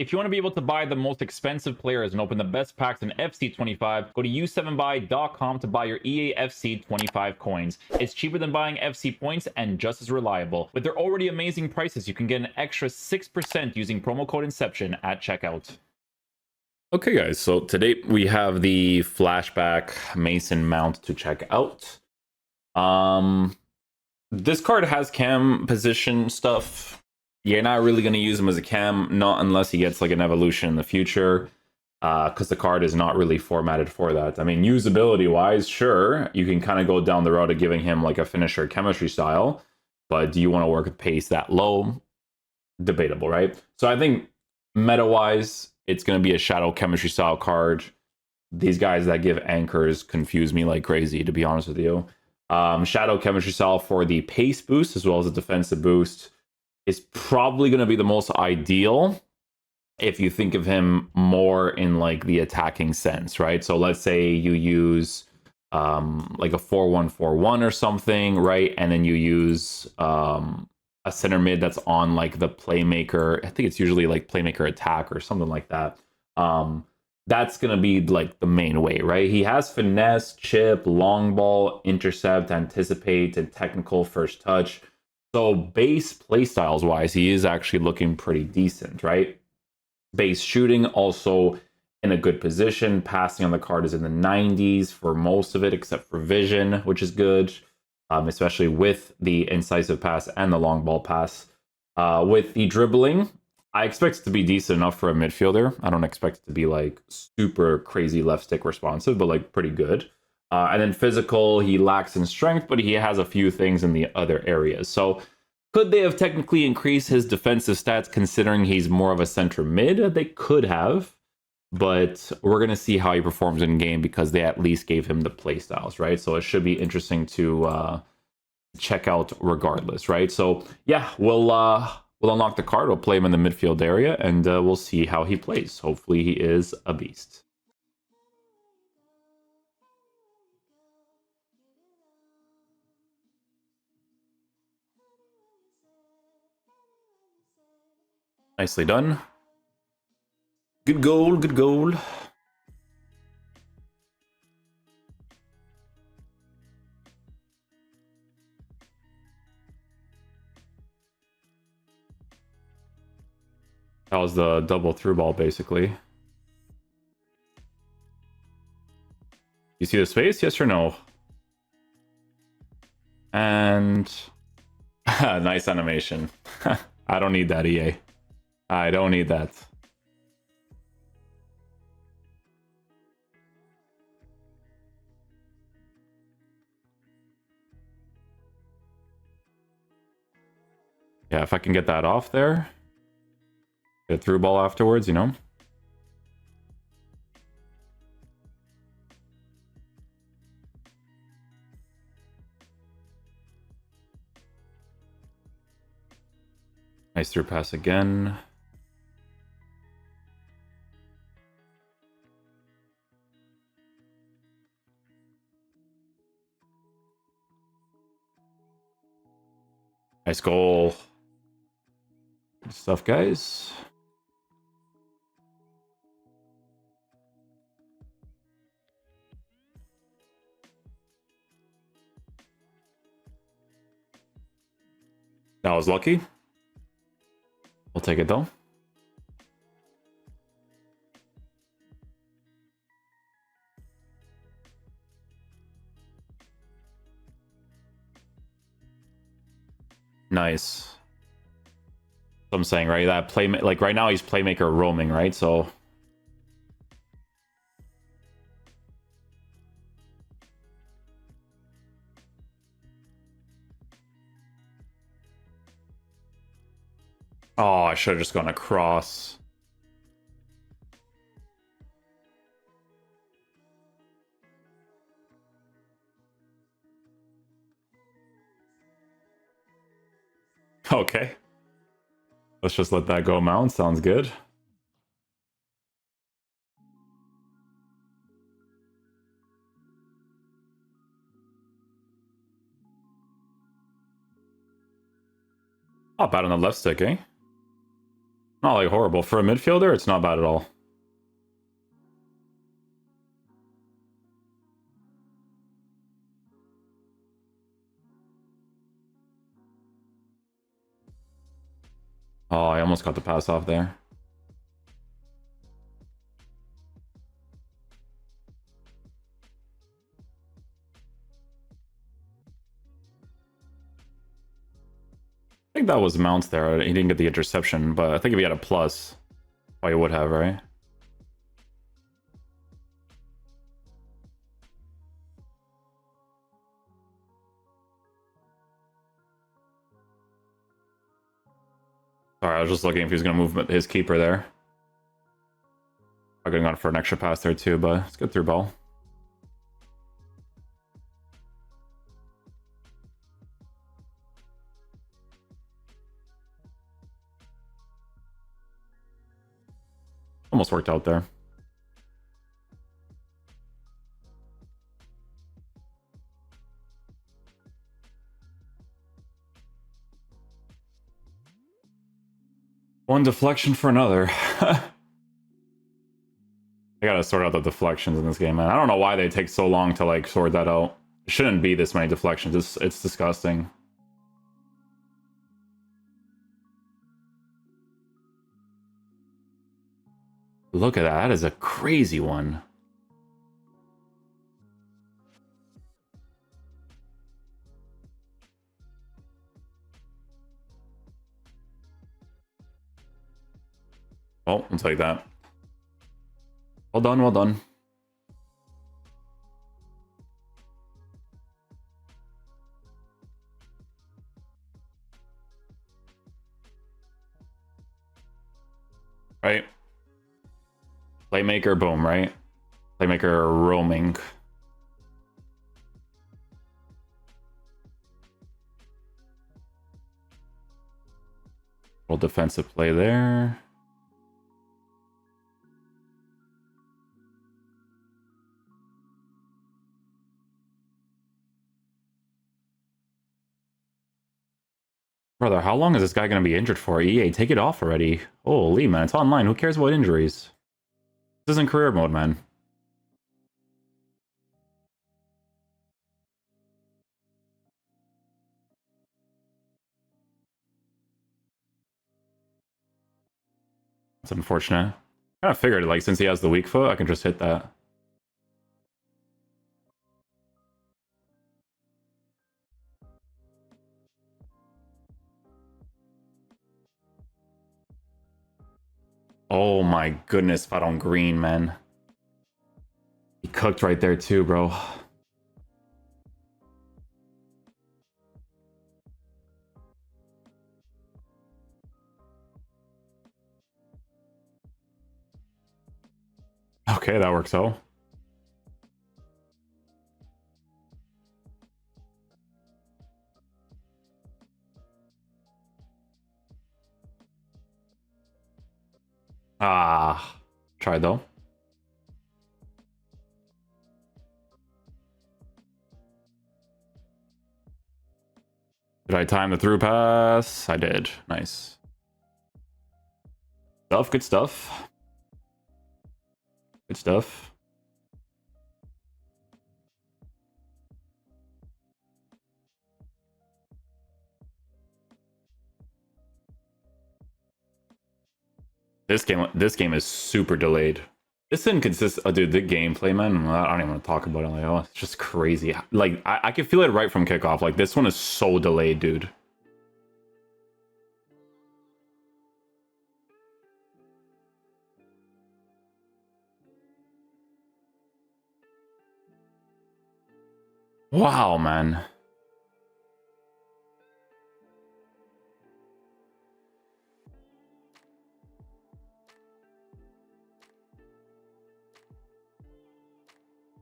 If you want to be able to buy the most expensive players and open the best packs in FC25, go to u7buy.com to buy your EA FC25 coins. It's cheaper than buying FC points and just as reliable. With their already amazing prices, you can get an extra 6% using promo code Inception at checkout. Okay, guys, so today we have the Flashback Mason mount to check out. This card has cam position stuff. You're not really going to use him as a cam, not unless he gets like an evolution in the future, because the card is not really formatted for that. I mean, usability wise, sure, you can kind of go down the road of giving him like a finisher chemistry style, but do you want to work with pace that low? Debatable, right? So I think meta wise, it's going to be a shadow chemistry style card. These guys that give anchors confuse me like crazy, to be honest with you. Shadow chemistry style for the pace boost as well as the defensive boost is probably going to be the most ideal if you think of him more in like the attacking sense, right? So let's say you use like a 4-1-4-1 or something, right? And then you use a center mid that's on like the playmaker. I think it's usually like playmaker attack or something like that. That's going to be like the main way, right? He has finesse, chip, long ball, intercept, anticipate, and technical first touch. So base playstyles wise, he is actually looking pretty decent, right? Base shooting also in a good position. Passing on the card is in the 90s for most of it, except for vision, which is good, especially with the incisive pass and the long ball pass. With the dribbling, I expect it to be decent enough for a midfielder. I don't expect it to be like super crazy left stick responsive, but like pretty good. And then physical, he lacks in strength, but he has a few things in the other areas. So could they have technically increased his defensive stats considering he's more of a center mid? They could have, but we're going to see how he performs in game because they at least gave him the play styles, right? So it should be interesting to check out regardless, right? So yeah, we'll unlock the card, we'll play him in the midfield area, and we'll see how he plays. Hopefully he is a beast. Nicely done. Good goal, good goal. That was the double through ball, basically. You see the space? Yes or no? And nice animation. I don't need that, EA. I don't need that. Yeah, if I can get that off there. Get through ball afterwards, you know? Nice through pass again. Nice goal. Good stuff, guys. That was lucky. We'll take it though. Nice. So I'm saying, right? That play, like right now he's playmaker roaming, right? So oh, I should have just gone across. Okay. Let's just let that go mount. Sounds good. Not bad on the left stick, eh? Not like horrible. For a midfielder, it's not bad at all. Oh, I almost got the pass off there. I think that was Mounts there. He didn't get the interception, but I think if he had a plus, oh, he would have, right? Sorry, I was just looking if he was going to move his keeper there. I could have gone for an extra pass there too, but it's good through ball. Almost worked out there. One deflection for another. I gotta sort out the deflections in this game, man. I don't know why they take so long to like sort that out. It shouldn't be this many deflections. It's disgusting. Look at that. That is a crazy one. Oh, I'll take that. Well done, well done. Right? Playmaker, boom, right? Playmaker roaming. Little defensive play there. Brother, how long is this guy going to be injured for? EA, take it off already. Holy, man, it's online. Who cares about injuries? This isn't career mode, man. It's unfortunate. Kind of figured, like, since he has the weak foot, I can just hit that. Oh my goodness, if I don't green, man. He cooked right there too, bro. Okay, that works out. Ah, try though. Did I time the through pass? I did. Nice. Stuff, good stuff. Good stuff. This game is super delayed. This inconsistent, dude. The gameplay, man. I don't even want to talk about it. Like, oh, it's just crazy. Like, I can feel it right from kickoff. Like, this one is so delayed, dude. Wow, man.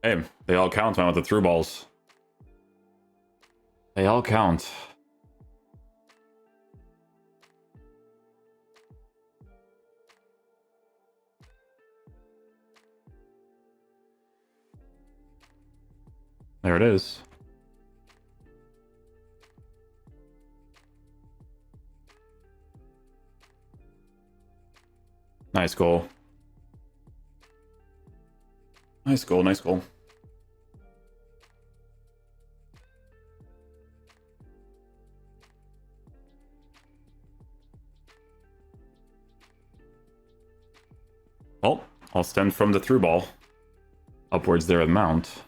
Hey, they all count, man, with the through balls. They all count. There it is. Nice goal. Nice goal, nice goal. Oh, I'll stem from the through ball. Upwards there at Mount.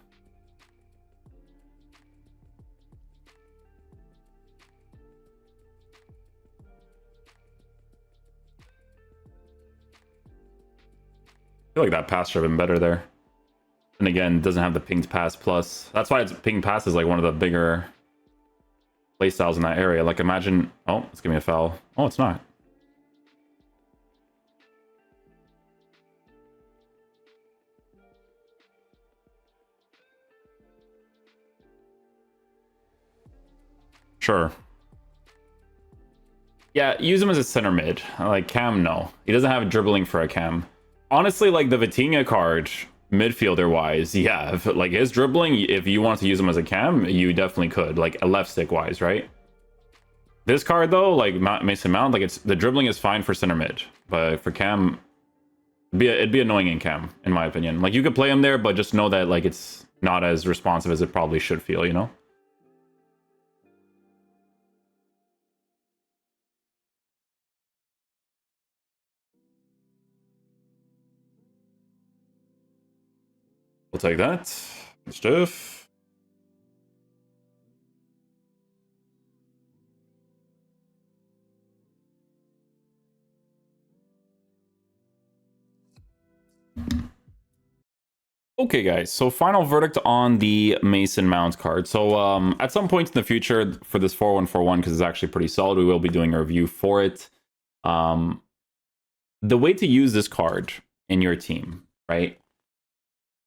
I feel like that pass should have been better there. And again, doesn't have the pinged pass plus. That's why it's pinged pass is like one of the bigger playstyles in that area. Like imagine, oh, it's giving me a foul. Oh, it's not. Sure. Yeah, use him as a center mid. Like Cam, no. He doesn't have dribbling for a Cam. Honestly, like the Vitinha card, midfielder wise, yeah, if, like his dribbling, if you want to use him as a Cam, you definitely could, like a left stick wise, right? This card though, like Mason Mount, like it's the dribbling is fine for center mid, but for Cam, it'd be annoying in Cam, in my opinion. Like you could play him there, but just know that like it's not as responsive as it probably should feel, you know? We'll take that. Stuff. Okay, guys, so final verdict on the Mason Mount card. So at some point in the future for this 4141, because it's actually pretty solid, we will be doing a review for it. The way to use this card in your team, right,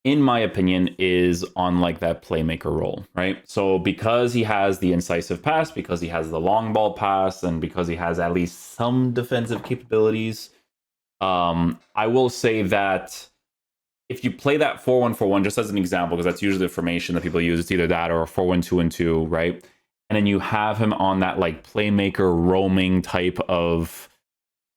in my opinion, is on like that playmaker role, right? So because he has the incisive pass, because he has the long ball pass, and because he has at least some defensive capabilities, I will say that if you play that 4-1-4-1, just as an example, because that's usually the formation that people use, it's either that or a 4-1-2-2, right? And then you have him on that like playmaker roaming type of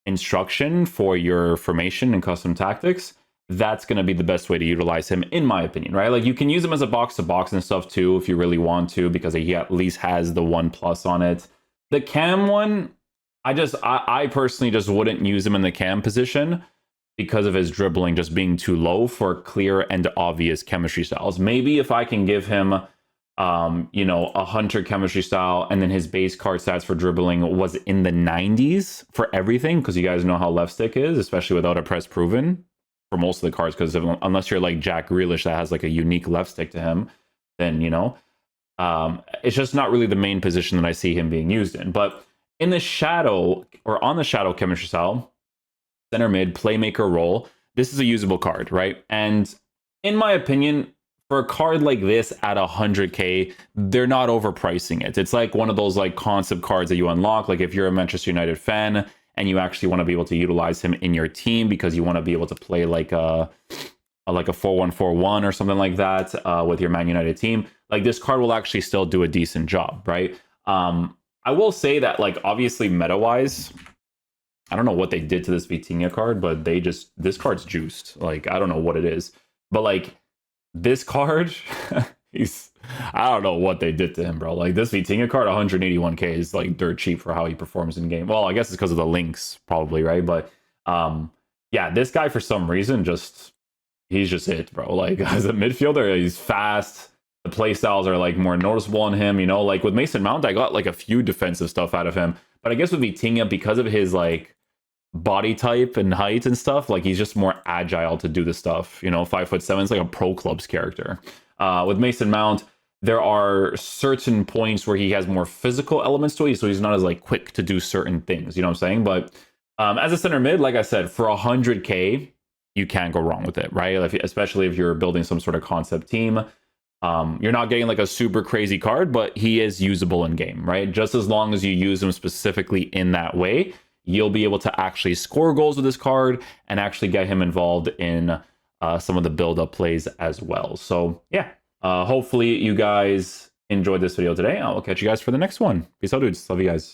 instruction for your formation and custom tactics, that's going to be the best way to utilize him, in my opinion, right? Like you can use him as a box-to-box and stuff too, if you really want to, because he at least has the 1+ on it. The cam one, I personally just wouldn't use him in the cam position because of his dribbling just being too low for clear and obvious chemistry styles. Maybe if I can give him, you know, a Hunter chemistry style, and then his base card stats for dribbling was in the 90s for everything, because you guys know how left stick is, especially without a press proven for most of the cards, because unless you're like Jack Grealish that has like a unique left stick to him, then, you know, it's just not really the main position that I see him being used in. But in the shadow, or on the shadow chemistry style, center mid, playmaker role, this is a usable card, right? And in my opinion, for a card like this at 100k, they're not overpricing it. It's like one of those like concept cards that you unlock, like if you're a Manchester United fan and you actually want to be able to utilize him in your team because you want to be able to play like a 4-1-4-1 or something like that with your Man United team. Like this card will actually still do a decent job, right? I will say that like obviously meta-wise, I don't know what they did to this Vitinha card, but this card's juiced. Like I don't know what it is, but like this card, I don't know what they did to him, bro. Like this Vitinha card, 181k is like dirt cheap for how he performs in game. Well, I guess it's because of the links, probably, right? But yeah, this guy for some reason he's just it, bro. Like as a midfielder, he's fast. The play styles are like more noticeable on him, you know. Like with Mason Mount, I got like a few defensive stuff out of him, but I guess with Vitinha, because of his like body type and height and stuff, like he's just more agile to do the stuff, you know. 5'7" is like a pro clubs character. With Mason Mount, there are certain points where he has more physical elements to it, so he's not as like quick to do certain things, you know what I'm saying? But as a center mid, like I said, for 100k, you can't go wrong with it, right? Especially if you're building some sort of concept team. You're not getting like a super crazy card, but he is usable in game, right? Just as long as you use him specifically in that way, you'll be able to actually score goals with this card and actually get him involved in some of the build-up plays as well. So yeah, hopefully you guys enjoyed this video today. I'll catch you guys for the next one. Peace out, dudes. Love you guys.